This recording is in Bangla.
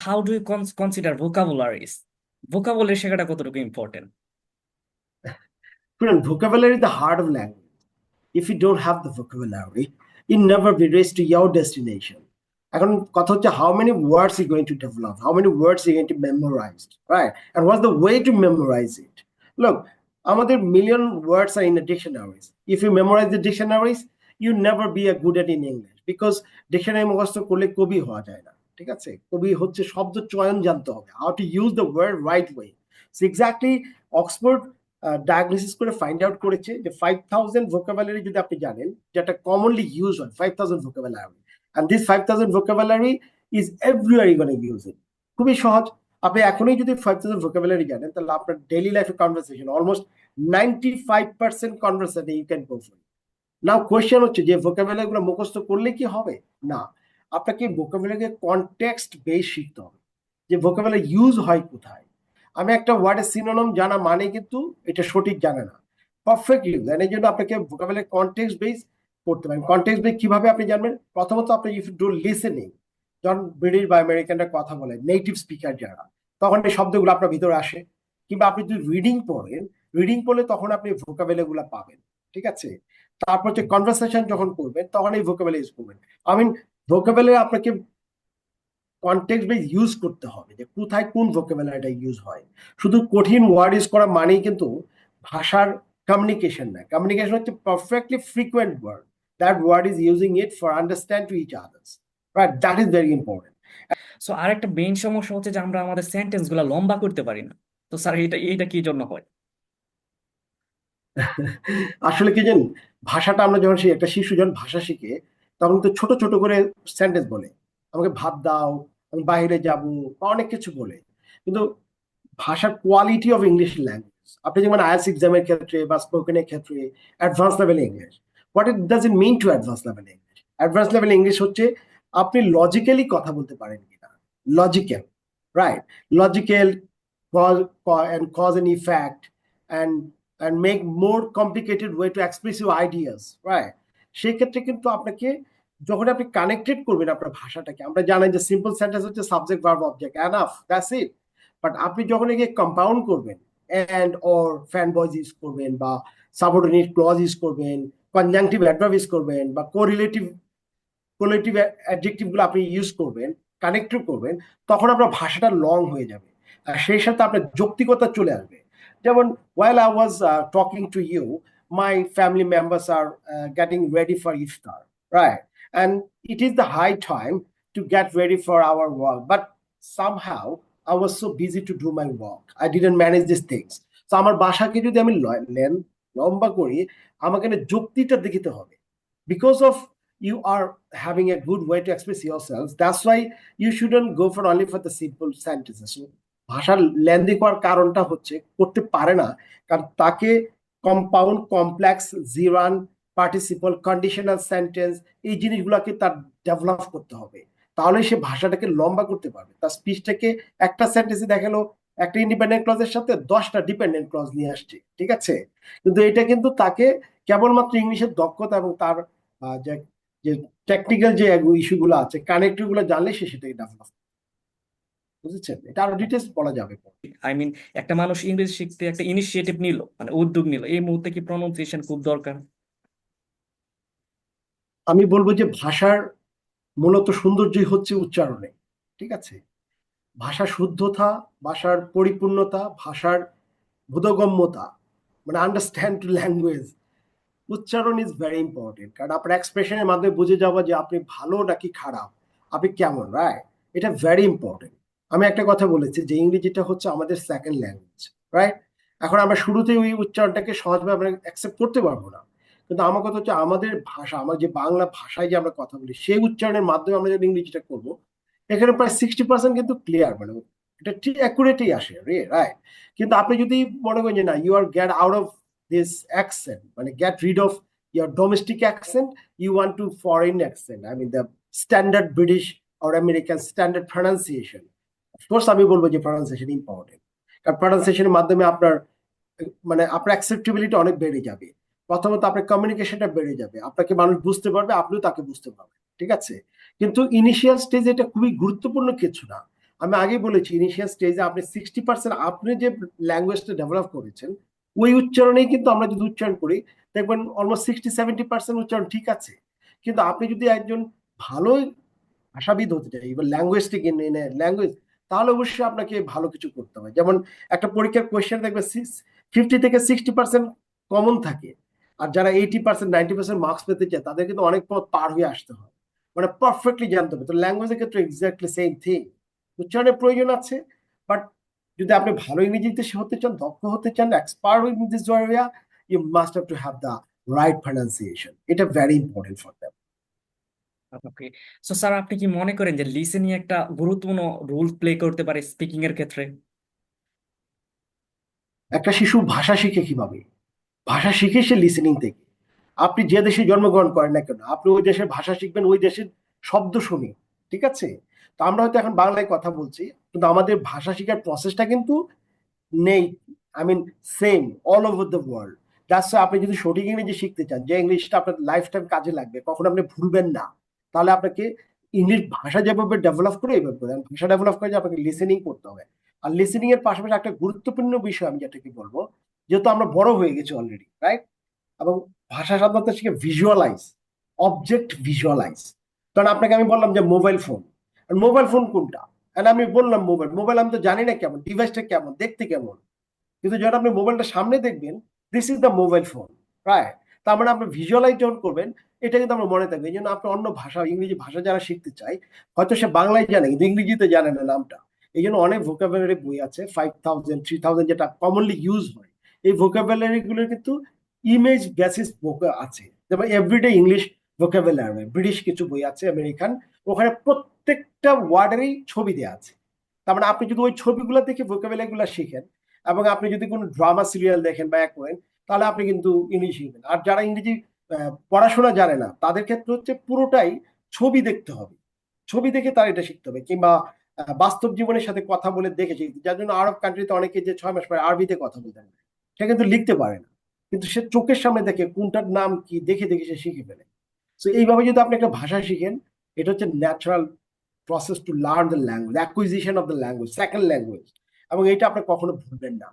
How do you consider vocabularies? Vocabulary শেখাটা কতটুকু important? Friend, vocabulary is the heart of language. If you don't have the vocabulary, you never be raised to your destination. এখন কথা হচ্ছে how many words you going to develop, how many words you going to memorize, right? And what's the way to memorize it? Look, আমাদের million words are in the dictionaries. If you memorize the dictionaries, you never be a good at in English because dictionary মুখস্থ করলে কবি হওয়া যায় না। ঠিক আছে, কবি হচ্ছে শব্দ চয়ন জানতে হবে, how to use the word right way. So exactly Oxford diagnosis করে ফাইন্ড আউট করেছে যে 5000 ভোকাবুলারি যদি আপনি জানেন, যেটা কমনলি ইউজ হয় 5000 vocabulary, and this 5000 vocabulary is everywhere you're going to use it. খুবই সহজ। আপনি এখনই যদি 5000 vocabulary জানেন, তাহলে আপনার ডেইলি লাইফে conversation almost 95% conversation you can go for. Now question হচ্ছে যে ভোকাবুলারি গুলো মুখস্থ করলে কি হবে? না, আপনাকে ভোকাবুলারি কনটেক্সট বেস শিখতে হবে, যে ভোকাবুলারি ইউজ হয় কোথায়। আমি একটা ওয়ার্ডের সিনোনিম জানা মানে কিন্তু এটা সঠিক জানে না পারফেক্ট ইউজ, এর জন্য আপনাকে ভোকাবুলারি কনটেক্সট বেস করতে পারেন। কনটেক্সট বেস কিভাবে আপনি জানবেন? প্রথমত আপনি ইফ ডু লিসেনিং, যখন ব্রিটিশ বা আমেরিকানরা কথা বলে, নেটিভ স্পিকার যারা, তখন এই শব্দগুলো আপনার ভিতরে আসে। কিংবা আপনি যদি রিডিং পড়েন, রিডিং পড়লে তখন আপনি ভোকাবুলারি গুলো পাবেন। ঠিক আছে, তারপর হচ্ছে কনভারসেশন যখন করবেন তখন এই ভোকাবুলারি ইউজ করবেন। আই মিন ভোকাবুলারি আপনাকে কনটেক্সট বেস ইউজ করতে হবে, যে কোথায় কোন ভোকাবুলারিটা ইউজ হয়। শুধু কঠিন ওয়ার্ড ইউজ করা মানেই কিন্তু ভাষার কমিউনিকেশন না। কমিউনিকেশন হচ্ছে perfectly frequent word, that word is using it for understand to each others, right? That is very important. So আরেকটা মেইন সমস্যা হচ্ছে যে আমরা আমাদের সেন্টেন্স গুলা লম্বা করতে পারি না। তো স্যার এইটা কি জন্য হয়? আসলে কি জানেন, ভাষাটা আমরা যখন একটা শিশু যখন ভাষা শিখে, তখন তো ছোট ছোট করে সেন্টেন্স বলে, আমাকে ভাত দাও, আমি বাইরে যাব, বা অনেক কিছু বলে। কিন্তু ভাষার কোয়ালিটি অফ ইংলিশ ল্যাঙ্গুয়েজ, আপনি যেমন আইএলটিএস এক্সামের ক্ষেত্রে বা স্পোকেনের ক্ষেত্রে advance level English, what it does it mean to advance level English? Advance level English হচ্ছে আপনি লজিক্যালি কথা বলতে পারেন কিনা। Logical, right? Logical, cause and effect, and make more complicated way to express your ideas, right? সেই ক্ষেত্রে কিন্তু আপনাকে, যখন আপনি কানেক্টেড করবেন আপনার ভাষাটাকে, আমরা জানি যে সিম্পল সেন্টেন্স হচ্ছে subject verb object, enough, that's it. But আপনি যখন একে কম্পাউন্ড করবেন, and or fan boys use করবেন, বা সাবঅর্ডিনেট ক্লজ ইউজ করবেন, কনজাংটিভ অ্যাডভার্ব ইউজ করবেন, বা কোরিলেটিভ কোলেটিভ অ্যাডজেক্টিভ গুলো আপনি ইউজ করবেন, কানেক্টিভ করবেন, তখন আপনার ভাষাটা লং হয়ে যাবে। আর সেই সাথে আপনার যৌক্তিকতা চলে আসবে। যেমন while I was talking to you, my family members are getting ready for iftar, right? And it is the high time to get ready for our work, but somehow I was so busy to do my work, I didn't manage these things. So আমার ভাষাকে যদি আমি লম্বা করি, আমাকে না যুক্তিটা দেখিতে হবে। Because of you are having a good way to express yourselves, that's why you shouldn't go for only for the simple sentences. So ভাষার লেন্দি করার কারণটা হচ্ছে করতে পারে না, কারণ তাকে compound, complex, gerund, participle, conditional sentence, এই জিনিসগুলোকে তার ডেভেলপ করতে হবে। তাহলে সে ভাষাটাকে লম্বা করতে পারবে। তার স্পিচটাকে একটা সেন্টেন্সে দেখালো একটা ইন্ডিপেন্ডেন্ট ক্লজের সাথে 10টা ডিপেন্ডেন্ট ক্লজ নিয়ে আসছে, ঠিক আছে? কিন্তু এটা কিন্তু তাকে কেবলমাত্র ইংলিশের দক্ষতা এবং তার যে যে টেকনিক্যাল যে ইস্যুগুলো আছে, কানেক্টিভ গুলো জানলে সে সেটাকে ডেভেলপ, বুঝেছেন? এটা আরো ডিটেলস বলা যাবে। আই মিন একটা মানুষ ইংরেজি শিখতে একটা ইনিশিয়েটিভ নিল, মানে উদ্যোগ নিল, এই মুহূর্তে কি প্রনাউন্সিয়েশন খুব দরকার? আমি বলবো যে ভাষার মূলত সৌন্দর্যই হচ্ছে উচ্চারণে, ঠিক আছে? ভাষার শুদ্ধতা, ভাষার পরিপূর্ণতা, ভাষার বোধগম্যতা, মানে আন্ডারস্ট্যান্ড টু ল্যাঙ্গুয়েজ, উচ্চারণ ইজ ভেরি ইম্পর্টেন্ট। কারণ আপনার এক্সপ্রেশনের মাধ্যমে বুঝে যাওয়া যে আপনি ভালো নাকি খারাপ, আপনি কেমন, রাইট? এটা ভেরি ইম্পর্টেন্ট। আমি একটা কথা বলেছি যে ইংরেজিটা হচ্ছে আমাদের সেকেন্ড ল্যাঙ্গুয়েজ, রাইট? এখন আমরা শুরুতেই ওই উচ্চারণটাকে সহজভাবে আমরা অ্যাকসেপ্ট করতে পারবো না। কিন্তু আমার কথা হচ্ছে আমাদের ভাষা, আমার যে বাংলা ভাষায় যে আমরা কথা বলি, সেই উচ্চারণের মাধ্যমে আমরা যদি ইংরেজিটা করবো, এখানে প্রায় 60% কিন্তু ক্লিয়ার, মানে এটা ঠিক অ্যাকুরেটই আসে রে, রাইট? কিন্তু আপনি যদি মনে করেন যে না, you are get out of this accent, মানে get rid of your domestic accent, you want to foreign accent, I mean the standard British or American standard pronunciation. Of course আমি বলবো যে pronunciation ইম্পর্টেন্ট, কারণ pronunciationের মাধ্যমে আপনার মানে আপনার অ্যাকসেপ্টেবিলিটি অনেক বেড়ে যাবে। প্রথমত আপনার কমিউনিকেশনটা বেড়ে যাবে, আপনাকে মানুষ বুঝতে পারবে, আপনিও তাকে বুঝতে পারবেন, ঠিক আছে? কিন্তু ইনিশিয়াল স্টেজে এটা খুবই গুরুত্বপূর্ণ কিছু না। আমি আগেই বলেছি ইনিশিয়াল স্টেজে আপনি 60% আপনি যে ল্যাঙ্গুয়েজটা ডেভেলপ করেছেন ওই উচ্চারণেই কিন্তু আমরা যদি উচ্চারণ করি দেখবেন অলমোস্ট 60-70% উচ্চারণ ঠিক আছে। কিন্তু আপনি যদি একজন ভালো ভাষাবিদ হতে চাই এবার ল্যাঙ্গুয়েজটিক ইন ল্যাঙ্গুয়েজ, তাহলে অবশ্যই আপনাকে ভালো কিছু করতে হবে। যেমন একটা পরীক্ষার কোয়েশ্চেন দেখবে 50 থেকে 60% কমন থাকে, আর যারা 80%-90% মার্কস পেতে চায় তাদের কিন্তু অনেক পথ পার হয়ে আসতে হয়, মানে পারফেক্টলি জানতে হবে। তো ল্যাঙ্গুয়েজের ক্ষেত্রে এক্স্যাক্টলি সেম থিং, উচ্চারণের প্রয়োজন আছে, বাট যদি আপনি ভালো ইংরেজিতে হতে চান, দক্ষ হতে চান, expert in this area, you must have to have the right pronunciation. এটা very important for them. Okay. So sir, আপনি কি মনে করেন যে লিসেনিং একটা গুরুত্বপূর্ণ রোল প্লে করতে পারে স্পিকিং এর ক্ষেত্রে? একটা শিশু ভাষা শিখে কিভাবে? ভাষা শিখে সে লিসেনিং থেকে। আপনি যে দেশে জন্মগ্রহণ করেন না কেন, আপনি ওই দেশের ভাষা শিখবেন ওই দেশের শব্দ শুনে, ঠিক আছে? তো আমরা হয়তো এখন বাংলায় কথা বলছি, কিন্তু আমাদের ভাষা শেখার প্রসেসটা কিন্তু নেই, I mean same all over the world. Just আপনি যদি সঠিক ইংরেজি শিখতে চান, যে ইংলিশটা আপনার লাইফ টাইম কাজে লাগবে, কখনো আপনি ভুলবেন না, তাহলে আপনাকে ইংলিশ ভাষা যেভাবে ডেভেলপ করে এইভাবে করে ভাষা ডেভেলপ করে যে আপনাকে লিসেনিং করতে হবে। আর লিসেনিং এর পাশাপাশি একটা গুরুত্বপূর্ণ বিষয় আমি যেটা কি বলবো, যেহেতু আমরা বড় হয়ে গেছি অলরেডি, রাইট? এবং ভাষা সাধারণত শিখে ভিজুয়ালাইজ, অবজেক্ট ভিজুয়ালাইজ। কারণ আপনাকে আমি বললাম যে মোবাইল ফোন, মোবাইল ফোন কোনটা, আর আমি বললাম মোবাইল, মোবাইল আমি তো জানি না কেমন, ডিভাইসটা কেমন দেখতে কেমন, কিন্তু যখন আপনি মোবাইলটা সামনে দেখবেন, this is the mobile phone, right? তার মানে আপনি ভিজুয়ালাইজ যখন করবেন, এটা কিন্তু আমার মনে থাকবে। এই জন্য আপনি অন্য ভাষা, ইংরেজি ভাষা যারা শিখতে চায়, হয়তো সে বাংলায় জানে কিন্তু ইংরেজিতে জানে না নামটা, এই জন্য অনেক ভোকাবুলারি বই আছে, 5000 3000 যেটা কমনলি ইউজ হয়। এই ভোকাবুলারি গুলো কিন্তু ইমেজ বেসিস আছে, যেমন এভরিডে ইংলিশ ভোকাবুলারি, ব্রিটিশ কিছু বই আছে, আমেরিকান, ওখানে প্রত্যেকটা ওয়ার্ডেরই ছবি দেওয়া আছে। তার মানে আপনি যদি ওই ছবিগুলো দেখে ভোকাবুলারি গুলো শিখেন, এবং আপনি যদি কোনো ড্রামা সিরিয়াল দেখেন বা করেন, তাহলে আপনি কিন্তু ইংলিশ শিখবেন। আর যারা ইংরেজি পড়াশোনা জানে না, তাদের ক্ষেত্রে হচ্ছে পুরোটাই ছবি দেখতে হবে, ছবি দেখে তার এটা শিখতে হবে। কিংবা বাস্তব জীবনের সাথে কথা বলে দেখেছি, যার জন্য আরব কান্ট্রিতে অনেকে যে 6 মাস পরে আরবিতে কথা বলতে পারে, সে কিন্তু লিখতে পারে না, কিন্তু সে চোখের সামনে দেখে কোনটার নাম কি দেখে দেখে সে শিখে ফেলে। তো এইভাবে যদি আপনি একটা ভাষা শিখেন, এটা হচ্ছে natural process to learn the language, acquisition of the language, second language, এবং এটা আপনি কখনো ভুলবেন না।